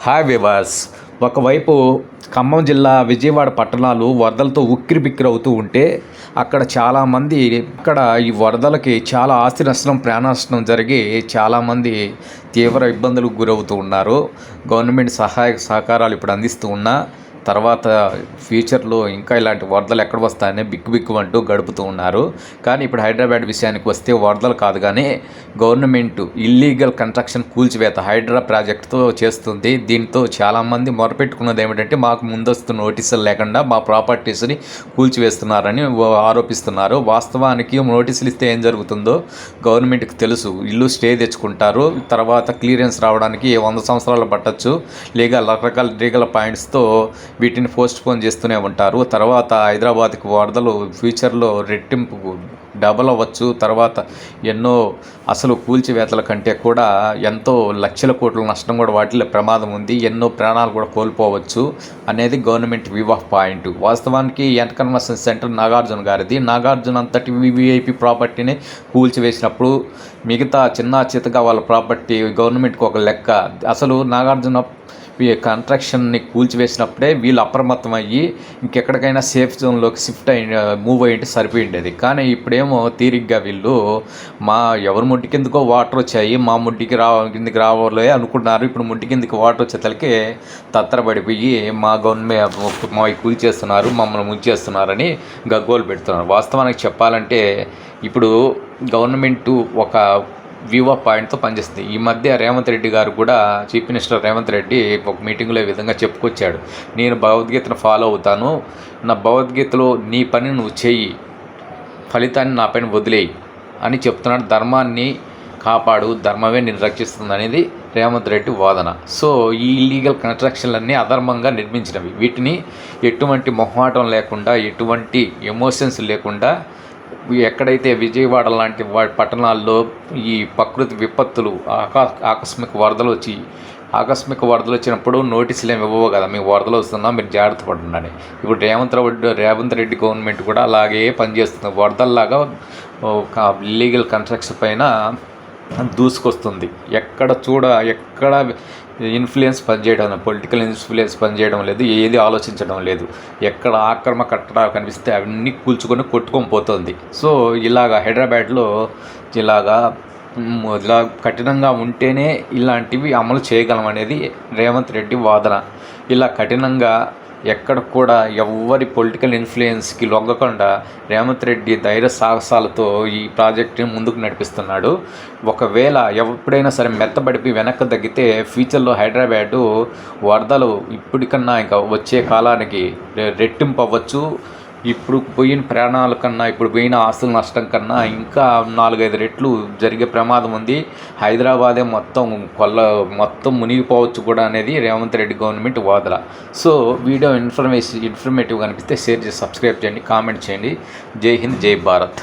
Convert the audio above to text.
Hi వివాస్. ఒకవైపు ఖమ్మం జిల్లా విజయవాడ పట్టణాలు వరదలతో ఉక్కిరిబిక్కిరవుతూ ఉంటే అక్కడ చాలామంది ఈ వరదలకి చాలా ఆస్తి నష్టం, ప్రాణ నష్టం జరిగి చాలామంది తీవ్ర ఇబ్బందులకు గురవుతూ ఉన్నారు. గవర్నమెంట్ సహాయ సహకారాలు ఇప్పుడు అందిస్తూ ఉన్నా తర్వాత ఫ్యూచర్లో ఇంకా ఇలాంటి వరదలు ఎక్కడ వస్తాయని బిక్కుబిక్కుమంటూ గడుపుతూ ఉన్నారు. కానీ ఇప్పుడు హైదరాబాద్ విషయానికి వస్తే వరదలు కాదు, కానీ గవర్నమెంట్ ఇల్లీగల్ కన్స్ట్రక్షన్ కూల్చివేత హైడ్రా ప్రాజెక్టుతో చేస్తుంది. దీంతో చాలామంది మొరపెట్టుకున్నది ఏమిటంటే మాకు ముందస్తు నోటీసులు లేకుండా మా ప్రాపర్టీస్ని కూల్చివేస్తున్నారని ఆరోపిస్తున్నారు. వాస్తవానికి నోటీసులు ఇస్తే ఏం జరుగుతుందో గవర్నమెంట్కి తెలుసు. ఇల్లు స్టే తెచ్చుకుంటారు, తర్వాత క్లియరెన్స్ రావడానికి 100 సంవత్సరాలు పట్టచ్చు. రకరకాల లీగల్ పాయింట్స్తో వీటిని పోస్ట్ పోన్ చేస్తూనే ఉంటారు. తర్వాత హైదరాబాద్కి వరదలు ఫ్యూచర్లో రెట్టింపు డబల్ అవ్వచ్చు. తర్వాత ఎన్నో అసలు కూల్చివేతల కంటే కూడా ఎంతో లక్షల కోట్ల నష్టం కూడా వాటిలో ప్రమాదం ఉంది. ఎన్నో ప్రాణాలు కూడా కోల్పోవచ్చు అనేది గవర్నమెంట్ వ్యూ ఆఫ్ పాయింట్. వాస్తవానికి ఎంట కన్వెన్షన్ సెంటర్ నాగార్జున గారిది. నాగార్జున అంతటి వివిఐపి ప్రాపర్టీని కూల్చివేసినప్పుడు మిగతా చిన్న చితగా వాళ్ళ ప్రాపర్టీ గవర్నమెంట్కి ఒక లెక్క. అసలు నాగార్జున కన్స్ట్రక్షన్ని కూల్చివేసినప్పుడే వీళ్ళు అప్రమత్తం అయ్యి ఇంకెక్కడికైనా సేఫ్ జోన్లోకి మూవ్ అయ్యింటే సరిపోయిండేది. కానీ ఇప్పుడేమో తీరిగ్గా వీళ్ళు ఎవరి ముడ్డి కిందకో వాటర్ వచ్చాయి, మా ముడ్డికి కిందికి రావాలే అనుకున్నారు. ఇప్పుడు ముడ్డి కిందికి వాటర్ వచ్చేతలకి తత్తరపడిపోయి మా గవర్నమెంట్ మా కూల్చేస్తున్నారు, మమ్మల్ని ముంచేస్తున్నారని గగ్గోలు పెడుతున్నారు. వాస్తవానికి చెప్పాలంటే ఇప్పుడు గవర్నమెంటు ఒక వ్యూ ఆఫ్ పాయింట్తో పనిచేస్తుంది. ఈ మధ్య రేవంత్ రెడ్డి గారు కూడా, చీఫ్ మినిస్టర్ రేవంత్ రెడ్డి ఒక మీటింగ్లో ఈ విధంగా చెప్పుకొచ్చాడు. నేను భగవద్గీతను ఫాలో అవుతాను, నా భగవద్గీతలో నీ పని నువ్వు చెయ్యి, ఫలితాన్ని నా పైన వదిలేయి అని చెప్తున్నాడు. ధర్మాన్ని కాపాడు, ధర్మమే నేను రక్షిస్తుంది అనేది రేవంత్ రెడ్డి వాదన. సో ఈ ఇల్లీగల్ కన్స్ట్రక్షన్లన్నీ అధర్మంగా నిర్మించినవి. వీటిని ఎటువంటి మొహమాటం లేకుండా, ఎటువంటి ఎమోషన్స్ లేకుండా ఎక్కడైతే విజయవాడ లాంటి పట్టణాల్లో ఈ ప్రకృతి విపత్తులు ఆకస్మిక వరదలు వచ్చినప్పుడు నోటీసులు ఏమి ఇవ్వవు కదా, మీకు వరదలు వస్తున్నా మీరు జాగ్రత్త పడండి. ఇప్పుడు రేవంత్ రెడ్డి గవర్నమెంట్ కూడా అలాగే పనిచేస్తుంది. వరదల్లాగా ఇల్లీగల్ కన్స్ట్రక్షన్ పైన దూసుకొస్తుంది. ఎక్కడ ఇన్ఫ్లుయెన్స్ పనిచేయడం, పొలిటికల్ ఇన్ఫ్లుయెన్స్ పనిచేయడం లేదు, ఏది ఆలోచించడం లేదు. ఎక్కడ ఆక్రమ కట్టడాలు కనిపిస్తే అవన్నీ కూల్చుకొని కొట్టుకొని పోతుంది. సో హైదరాబాద్లో ఇలా కఠినంగా ఉంటేనే ఇలాంటివి అమలు చేయగలం అనేది రేవంత్ రెడ్డి వాదన. ఇలా కఠినంగా ఎక్కడ కూడా ఎవరి పొలిటికల్ ఇన్ఫ్లుయెన్స్కి లొంగకుండా రేవంత్ రెడ్డి ధైర్య సాహసాలతో ఈ ప్రాజెక్టుని ముందుకు నడిపిస్తున్నాడు. ఒకవేళ ఎప్పుడైనా సరే మెత్తబడిపి వెనక్కి తగ్గితే ఫ్యూచర్లో హైదరాబాదు వరదలు ఇప్పటికన్నా ఇంకా వచ్చే కాలానికి రెట్టింపు అవ్వచ్చు. ఇప్పుడు పోయిన ప్రాణాల కన్నా, ఇప్పుడు పోయిన ఆస్తుల నష్టం కన్నా ఇంకా 4-5 రెట్లు జరిగే ప్రమాదం ఉంది. హైదరాబాదే మొత్తం మునిగిపోవచ్చు కూడా అనేది రేవంత్ రెడ్డి గవర్నమెంట్ వాదన. సో వీడియో ఇన్ఫర్మేటివ్గా అనిపిస్తే షేర్ చేసి సబ్స్క్రైబ్ చేయండి, కామెంట్ చేయండి. జై హింద్, జై భారత్.